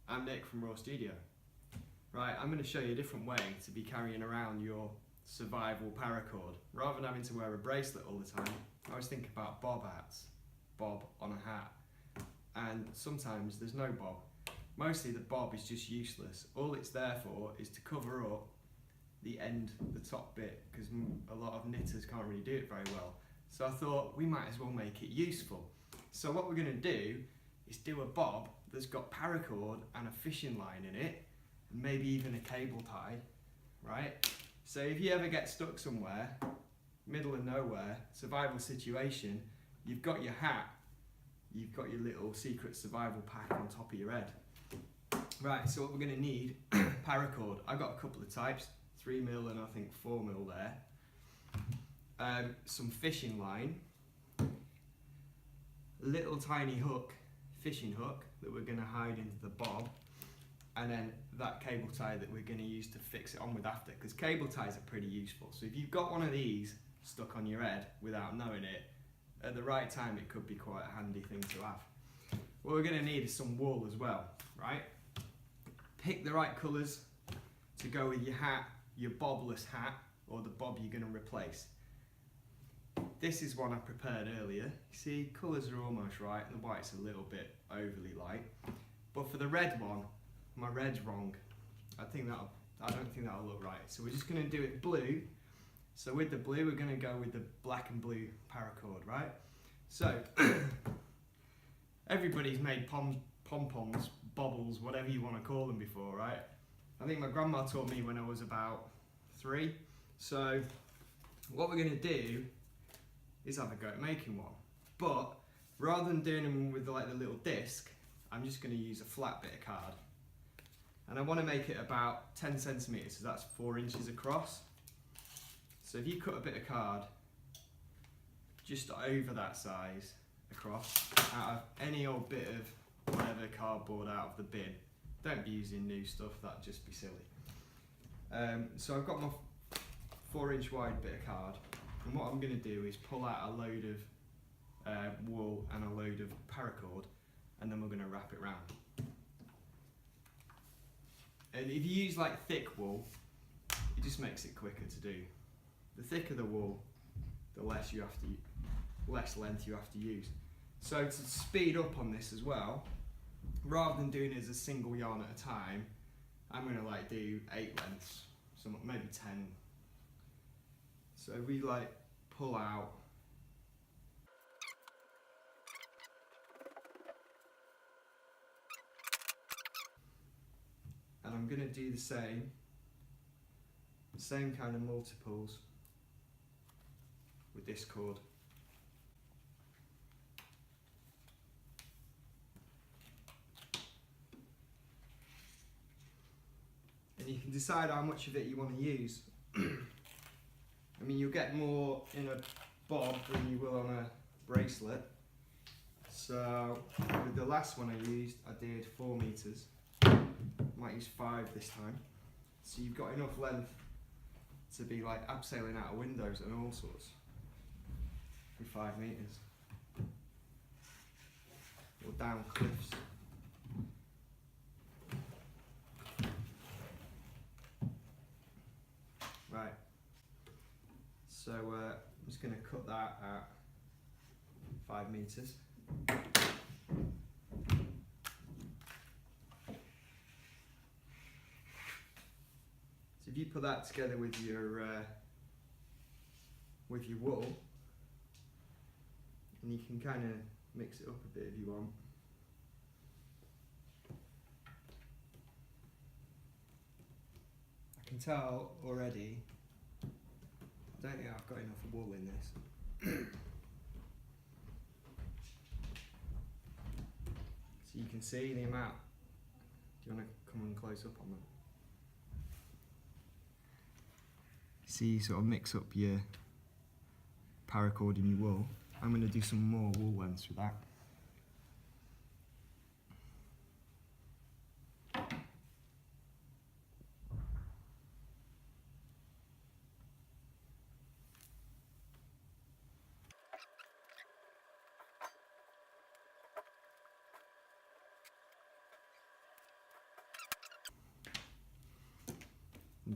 I'm Nick from Raw Studio. Right, I'm going to show you a different way to be carrying around your survival paracord. Rather than having to wear a bracelet all the time, I always think about bob hats. Bob on a hat. And sometimes there's no bob. Mostly the bob is just useless. All it's there for is to cover up the end, the top bit, because a lot of knitters can't really do it very well. So I thought we might as well make it useful. So what we're going to do is do a bob that's got paracord and a fishing line in it, and maybe even a cable tie, right? So if you ever get stuck somewhere, middle of nowhere, survival situation, you've got your hat, you've got your little secret survival pack on top of your head. Right, so what we're going to need, paracord. I've got a couple of types, 3mm and I think 4mm there. Some fishing line, little tiny hook, fishing hook that we're going to hide into the bob, and then that cable tie that we're going to use to fix it on with after, because cable ties are pretty useful. So if you've got one of these stuck on your head without knowing it, at the right time it could be quite a handy thing to have. What we're going to need is some wool as well, right? Pick the right colours to go with your hat, your bobless hat, or the bob you're going to replace. This is one I prepared earlier. You see, colours are almost right, and the white's a little bit overly light. But for the red one, my red's wrong. I don't think that'll look right. So we're just going to do it blue. So with the blue, we're going to go with the black and blue paracord, right? So everybody's made pom-poms, bobbles, whatever you want to call them before, right? I think my grandma taught me when I was about 3. So what we're going to do is have a go at making one. But rather than doing them with like the little disc, I'm just going to use a flat bit of card. And I want to make it about 10 centimetres, so that's 4 inches across. So if you cut a bit of card just over that size across, out of any old bit of whatever cardboard out of the bin, don't be using new stuff, that'd just be silly. So I've got my 4-inch wide bit of card, and what I'm going to do is pull out a load of wool and a load of paracord, and then we're going to wrap it round. And if you use like thick wool, it just makes it quicker to do. The thicker the wool, the less length you have to use. So to speed up on this as well, rather than doing it as a single yarn at a time, I'm going to like do 8 lengths, so maybe 10. So we like pull out, and I'm going to do the same kind of multiples with this cord. And you can decide how much of it you want to use. I mean, you'll get more in a bob than you will on a bracelet. So with the last one I used, I did 4 meters. Might use 5 this time. So you've got enough length to be like abseiling out of windows and all sorts with 5 meters. Or down cliffs. Right. So I'm just going to cut that at 5 meters. So if you put that together with your wool, and you can kind of mix it up a bit if you want. I can tell already, I don't think I've got enough wool in this. So you can see the amount. Do you want to come and close up on that? See, you sort of mix up your paracord and your wool. I'm going to do some more wool lengths with that.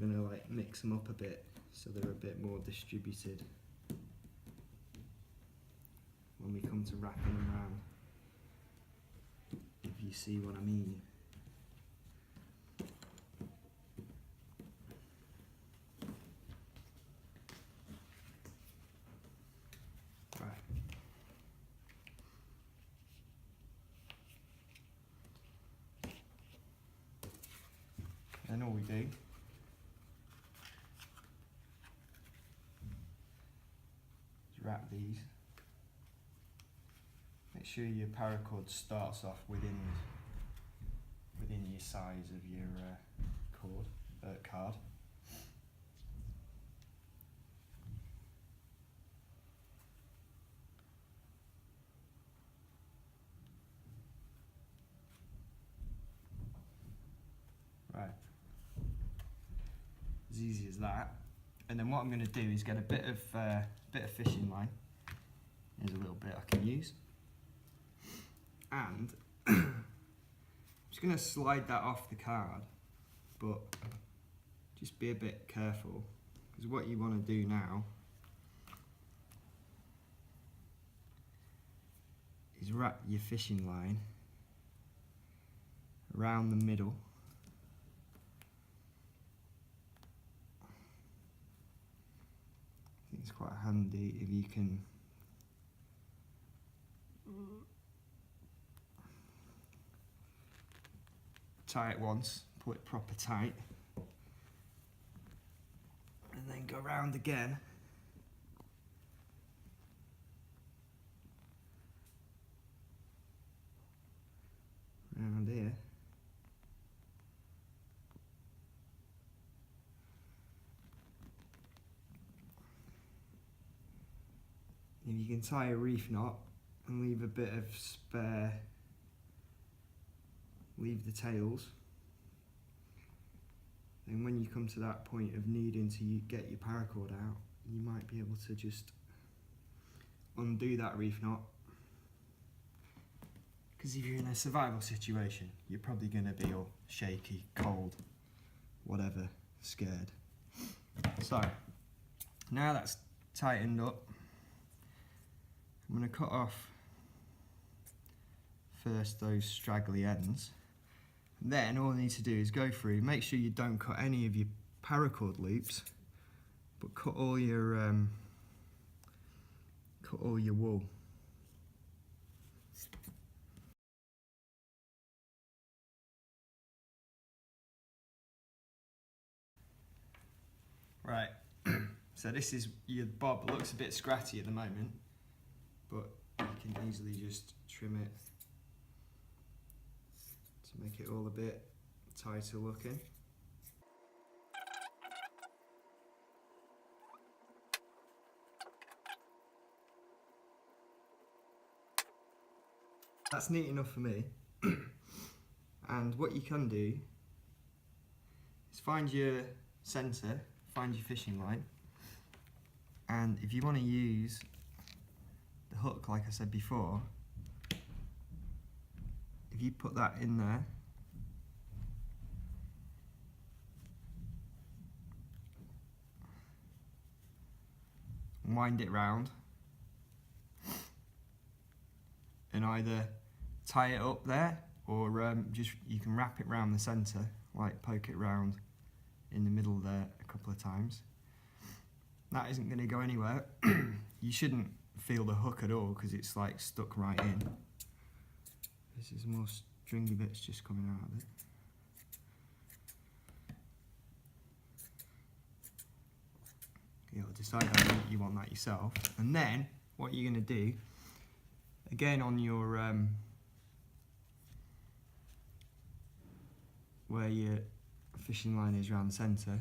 I'm going to like mix them up a bit so they're a bit more distributed when we come to wrapping them around, if you see what I mean. Right. Then all we do is wrap these. Make sure your paracord starts off within your size of your card. Right, as easy as that. And then what I'm going to do is get a bit of fishing line. There's a little bit I can use, and I'm just going to slide that off the card, but just be a bit careful, because what you want to do now is wrap your fishing line around the middle. I think it's quite handy if you can tie it once, put it proper tight, and then go round again. Round here. If you can tie a reef knot and leave a bit of spare, leave the tails, then when you come to that point of needing to get your paracord out, you might be able to just undo that reef knot. Because if you're in a survival situation, you're probably going to be all shaky, cold, whatever, scared. So, now that's tightened up, I'm going to cut off first those straggly ends. And then all I need to do is go through, make sure you don't cut any of your paracord loops, but cut all your wool. Right, so this is your bob. It looks a bit scratchy at the moment, but you can easily just trim it to make it all a bit tighter looking. That's neat enough for me. And what you can do is find your centre, find your fishing line, and if you want to use the hook like I said before, if you put that in there, wind it round, and either tie it up there, or just you can wrap it round the centre, like poke it round in the middle there a couple of times. That isn't going to go anywhere. You shouldn't feel the hook at all because it's like stuck right in. This is more stringy bits just coming out of it. You'll decide how you want that yourself. And then what you're going to do, again on your where your fishing line is around the centre,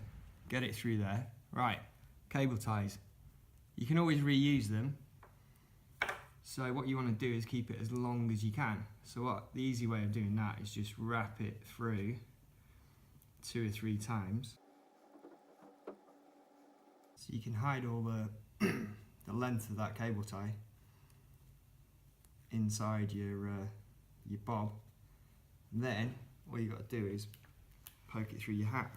get it through there. Right, cable ties. You can always reuse them. So what you want to do is keep it as long as you can. So the easy way of doing that is just wrap it through 2 or 3 times. So you can hide all the length of that cable tie inside your bob. And then all you got to do is poke it through your hat.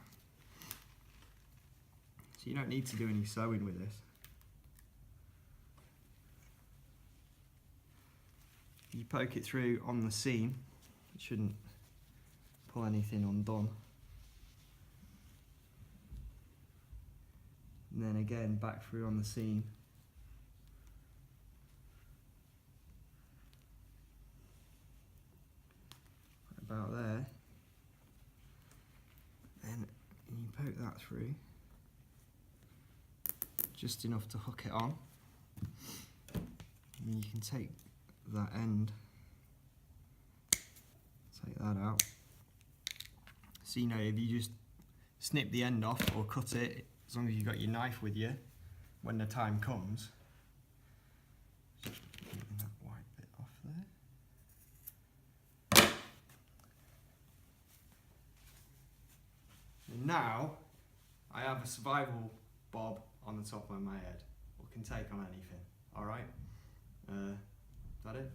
So you don't need to do any sewing with this. You poke it through on the seam, it shouldn't pull anything undone. And then again back through on the seam. Right about there. Then you poke that through, just enough to hook it on. And you can take that end, take that out. So you know, if you just snip the end off or cut it, as long as you've got your knife with you when the time comes. Just getting that white bit off there. And now I have a survival bob on the top of my head, or can take on anything. Alright? Is that it?